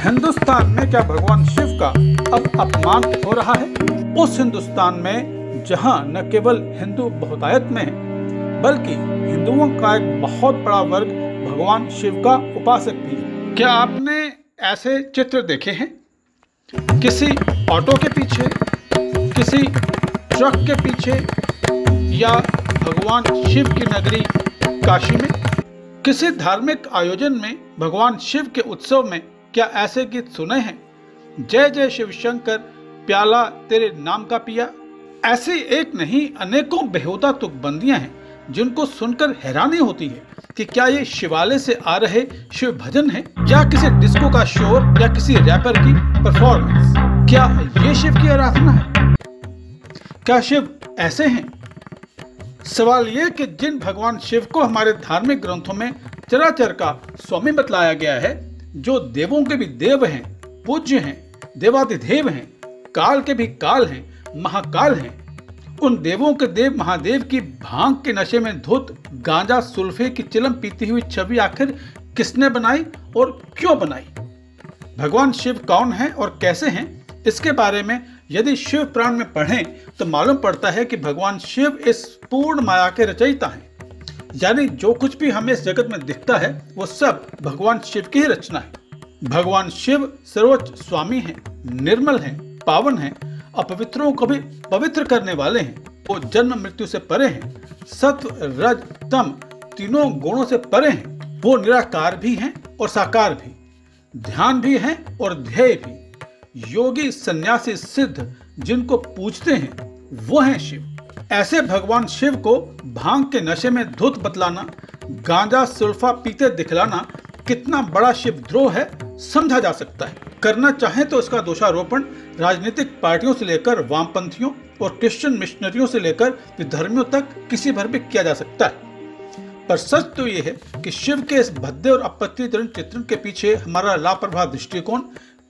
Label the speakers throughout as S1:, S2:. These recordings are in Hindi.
S1: हिंदुस्तान में क्या भगवान शिव का अब अपमान हो रहा है? उस हिंदुस्तान में जहां न केवल हिंदू बहुतायत में है बल्कि हिंदुओं का एक बहुत बड़ा वर्ग भगवान शिव का उपासक भी है। क्या आपने ऐसे चित्र देखे हैं? किसी ऑटो के पीछे, किसी ट्रक के पीछे या भगवान शिव की नगरी काशी में किसी धार्मिक आयोजन में भगवान शिव के उत्सव में क्या ऐसे गीत सुने हैं? जय जय शिव शंकर, प्याला तेरे नाम का पिया। ऐसी एक नहीं अनेकों बेहुदा तुकबंदियां हैं जिनको सुनकर हैरानी होती है कि क्या ये शिवालय से आ रहे शिव भजन है या किसी डिस्को का शोर या किसी रैपर की परफॉर्मेंस। क्या ये शिव की आराधना है? क्या शिव ऐसे हैं? सवाल यह कि जिन भगवान शिव को हमारे धार्मिक ग्रंथों में चराचर का स्वामी बतलाया गया है, जो देवों के भी देव हैं, पूज्य हैं, देवाधिदेव हैं, काल के भी काल हैं, महाकाल हैं, उन देवों के देव महादेव की भांग के नशे में धुत गांजा सुल्फे की चिलम पीती हुई छवि आखिर किसने बनाई और क्यों बनाई? भगवान शिव कौन है और कैसे हैं, इसके बारे में यदि शिव पुराण में पढ़ें तो मालूम पड़ता है कि भगवान शिव इस पूर्ण माया के रचयिता हैं। यानी जो कुछ भी हमें इस जगत में दिखता है वो सब भगवान शिव की ही रचना है। भगवान शिव सर्वोच्च स्वामी हैं, निर्मल हैं, पावन हैं, अपवित्रों को भी पवित्र करने वाले हैं। वो जन्म मृत्यु से परे हैं, सत्व रज तम तीनों गुणों से परे हैं। वो निराकार भी हैं और साकार भी, ध्यान भी हैं और ध्येय भी। योगी सन्यासी सिद्ध जिनको पूजते हैं वो हैं शिव। ऐसे भगवान शिव को भांग के नशे में धुत बतलाना, गांजा सुल्फा पीते दिखलाना कितना बड़ा शिवद्रोह है समझा जा सकता है। करना चाहे तो इसका दोषारोपण राजनीतिक पार्टियों से लेकर वामपंथियों और क्रिश्चियन मिशनरियों से लेकर विधर्मियों तक किसी भर भी किया जा सकता है। पर सच तो ये है कि शिव के इस भद्दे और आपत्तिजनक चित्रण के पीछे हमारा लापरवाह दृष्टिकोण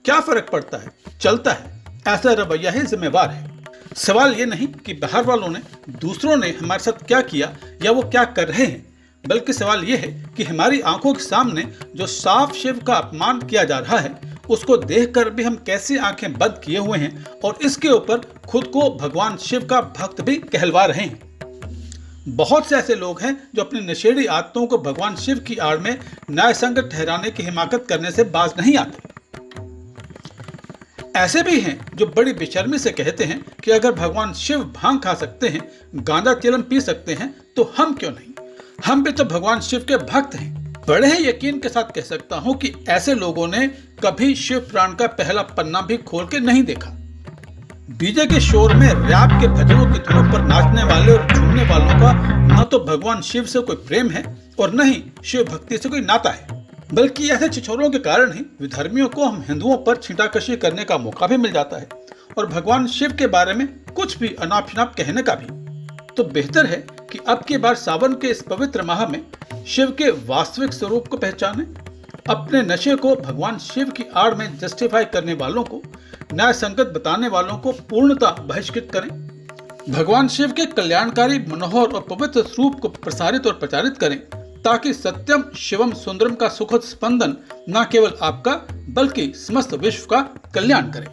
S1: क्या फर्क पड़ता है, चलता है। ऐसा रवैया ही जिम्मेवार है। सवाल ये नहीं कि बाहर वालों ने, दूसरों ने हमारे साथ क्या किया या वो क्या कर रहे हैं, बल्कि सवाल ये है कि हमारी आंखों के सामने जो साफ शिव का अपमान किया जा रहा है उसको देखकर भी हम कैसे आंखें बंद किए हुए हैं और इसके ऊपर खुद को भगवान शिव का भक्त भी कहलवा रहे हैं। बहुत से ऐसे लोग हैं जो अपनी नशेड़ी आदतों को भगवान शिव की आड़ में न्यायसंगत ठहराने की हिमाकत करने से बाज नहीं आते। ऐसे भी हैं जो बड़ी बेशर्मी से कहते हैं कि अगर भगवान शिव भांग खा सकते हैं, गांजा चिलम पी सकते हैं तो हम क्यों नहीं? हम भी तो भगवान शिव के भक्त हैं। बड़े ही यकीन के साथ कह सकता हूं कि ऐसे लोगों ने कभी शिव पुराण का पहला पन्ना भी खोल के नहीं देखा। डीजे के शोर में रैप के भजनों की धुनों पर नाचने वाले और झूमने वालों का न तो भगवान शिव से कोई प्रेम है और न ही शिव भक्ति से कोई नाता है, बल्कि ऐसे छिछोरों के कारण ही विधर्मियों को हम हिंदुओं पर छींटाकशी करने का मौका भी मिल जाता है और भगवान शिव के बारे में कुछ भी अनाप शनाप कहने का भी। तो बेहतर है कि अब की बार सावन के इस पवित्र माह में शिव के वास्तविक स्वरूप को पहचानें, अपने नशे को भगवान शिव की आड़ में जस्टिफाई करने वालों को, न्याय संगत बताने वालों को पूर्णतः बहिष्कृत करें, भगवान शिव के कल्याणकारी मनोहर और पवित्र स्वरूप को प्रसारित और प्रचारित करें, ताकि सत्यम शिवम सुंदरम का सुखद स्पंदन न केवल आपका बल्कि समस्त विश्व का कल्याण करे।